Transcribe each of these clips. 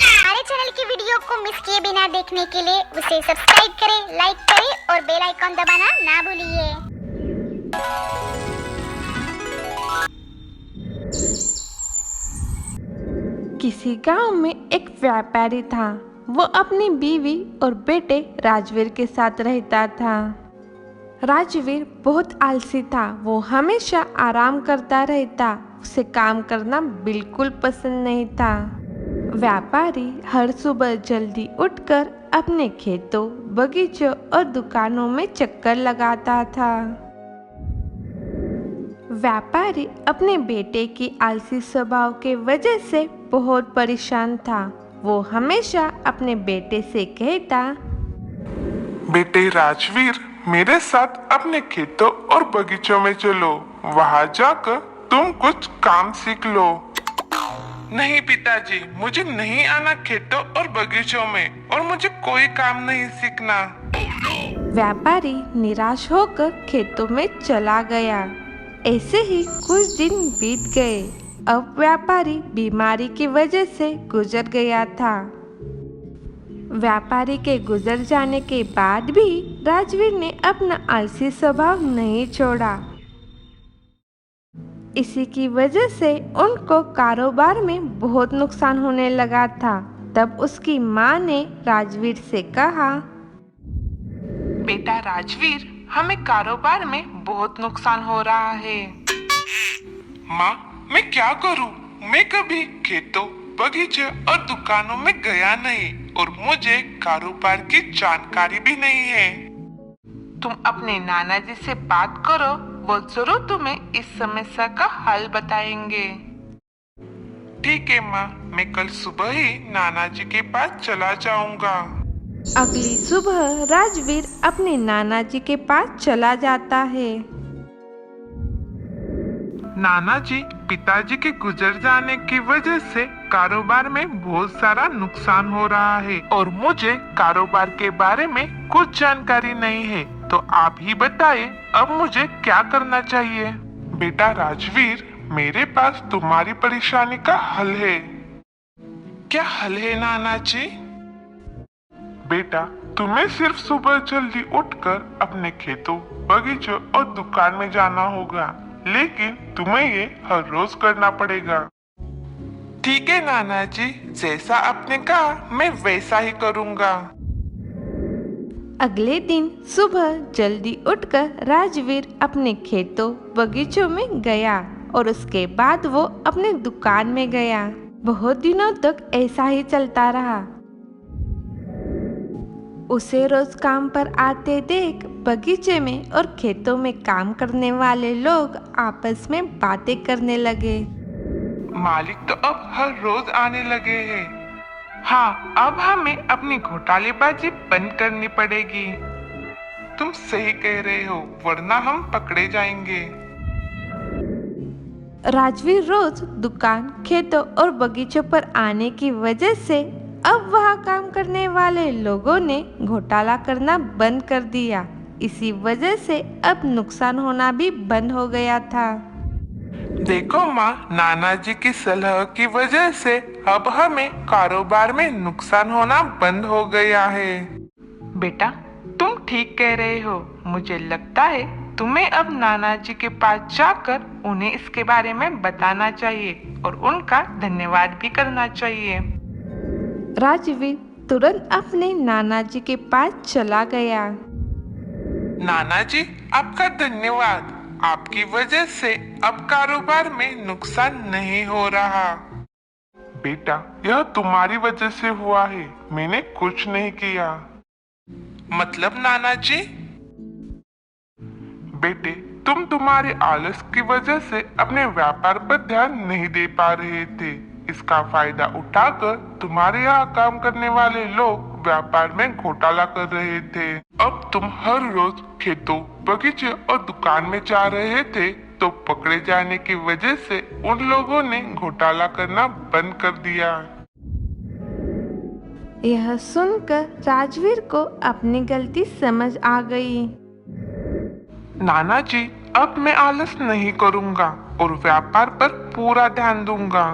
हमारे चैनल की वीडियो को मिस किए बिना देखने के लिए उसे सब्सक्राइब करें, लाइक करें और बेल आइकॉन दबाना ना भूलिए। किसी गांव में एक व्यापारी था। वो अपनी बीवी और बेटे राजवीर के साथ रहता था। राजवीर बहुत आलसी था। वो हमेशा आराम करता रहता। उसे काम करना बिल्कुल पसंद नहीं था। व्यापारी हर सुबह जल्दी उठकर अपने खेतों, बगीचों और दुकानों में चक्कर लगाता था। व्यापारी अपने बेटे की आलसी स्वभाव के वजह से बहुत परेशान था। वो हमेशा अपने बेटे से कहता, बेटे राजवीर, मेरे साथ अपने खेतों और बगीचों में चलो। वहां जाकर तुम कुछ काम सीख लो। नहीं पिताजी, मुझे नहीं आना खेतों और बगीचों में, और मुझे कोई काम नहीं सीखना। व्यापारी निराश होकर खेतों में चला गया। ऐसे ही कुछ दिन बीत गए। अब व्यापारी बीमारी की वजह से गुजर गया था। व्यापारी के गुजर जाने के बाद भी राजवीर ने अपना आलसी स्वभाव नहीं छोड़ा। इसी की वजह से उनको कारोबार में बहुत नुकसान होने लगा था। तब उसकी माँ ने राजवीर से कहा, बेटा राजवीर, हमें कारोबार में बहुत नुकसान हो रहा है। माँ, मैं क्या करूँ? मैं कभी खेतों, बगीचे और दुकानों में गया नहीं, और मुझे कारोबार की जानकारी भी नहीं है। तुम अपने नाना जी से बात करो, वो जरूर तुम्हें इस समस्या का हल बताएंगे। ठीक है माँ, मैं कल सुबह ही नाना जी के पास चला जाऊंगा। अगली सुबह राजवीर अपने नाना जी के पास चला जाता है। नाना जी, पिताजी के गुजर जाने की वजह से कारोबार में बहुत सारा नुकसान हो रहा है, और मुझे कारोबार के बारे में कुछ जानकारी नहीं है। तो आप ही बताइए, अब मुझे क्या करना चाहिए? बेटा राजवीर, मेरे पास तुम्हारी परेशानी का हल है। क्या हल है नाना जी? बेटा, तुम्हें सिर्फ सुबह जल्दी उठकर अपने खेतों, बगीचों और दुकान में जाना होगा, लेकिन तुम्हें ये हर रोज करना पड़ेगा। ठीक है नाना जी, जैसा आपने कहा मैं वैसा ही करूँगा। अगले दिन सुबह जल्दी उठकर राजवीर अपने खेतों, बगीचों में गया और उसके बाद वो अपने दुकान में गया। बहुत दिनों तक ऐसा ही चलता रहा। उसे रोज काम पर आते देख बगीचे में और खेतों में काम करने वाले लोग आपस में बातें करने लगे। मालिक तो अब हर रोज आने लगे हैं। हाँ, अब हमें अपनी घोटालेबाजी बंद करनी पड़ेगी। तुम सही कह रहे हो, वरना हम पकड़े जाएंगे। राजवीर रोज दुकान, खेतों और बगीचों पर आने की वजह से अब वहाँ काम करने वाले लोगों ने घोटाला करना बंद कर दिया। इसी वजह से अब नुकसान होना भी बंद हो गया था। देखो माँ, नाना जी की सलाह की वजह से अब हमें कारोबार में नुकसान होना बंद हो गया है। बेटा, तुम ठीक कह रहे हो। मुझे लगता है तुम्हें अब नाना जी के पास जाकर उन्हें इसके बारे में बताना चाहिए और उनका धन्यवाद भी करना चाहिए। राजवीर तुरंत अपने नाना जी के पास चला गया। नाना जी, आपका धन्यवाद। आपकी वजह से अब कारोबार में नुकसान नहीं हो रहा। बेटा, यह तुम्हारी वजह से हुआ है, मैंने कुछ नहीं किया। मतलब नाना जी? बेटे, तुम तुम्हारे आलस की वजह से अपने व्यापार पर ध्यान नहीं दे पा रहे थे। इसका फायदा उठाकर तुम्हारे यहाँ काम करने वाले लोग व्यापार में घोटाला कर रहे थे। अब तुम हर रोज खेतों, बगीचे और दुकान में जा रहे थे, तो पकड़े जाने की वजह से उन लोगों ने घोटाला करना बंद कर दिया। यह सुनकर राजवीर को अपनी गलती समझ आ गई। नाना जी, अब मैं आलस नहीं करूंगा और व्यापार पर पूरा ध्यान दूंगा।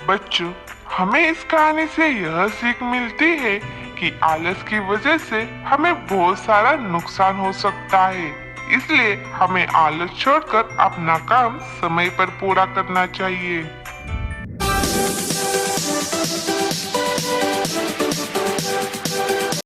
बच्चों, हमें इस कहानी से यह सीख मिलती है कि आलस की वजह से हमें बहुत सारा नुकसान हो सकता है। इसलिए हमें आलस छोड़कर अपना काम समय पर पूरा करना चाहिए।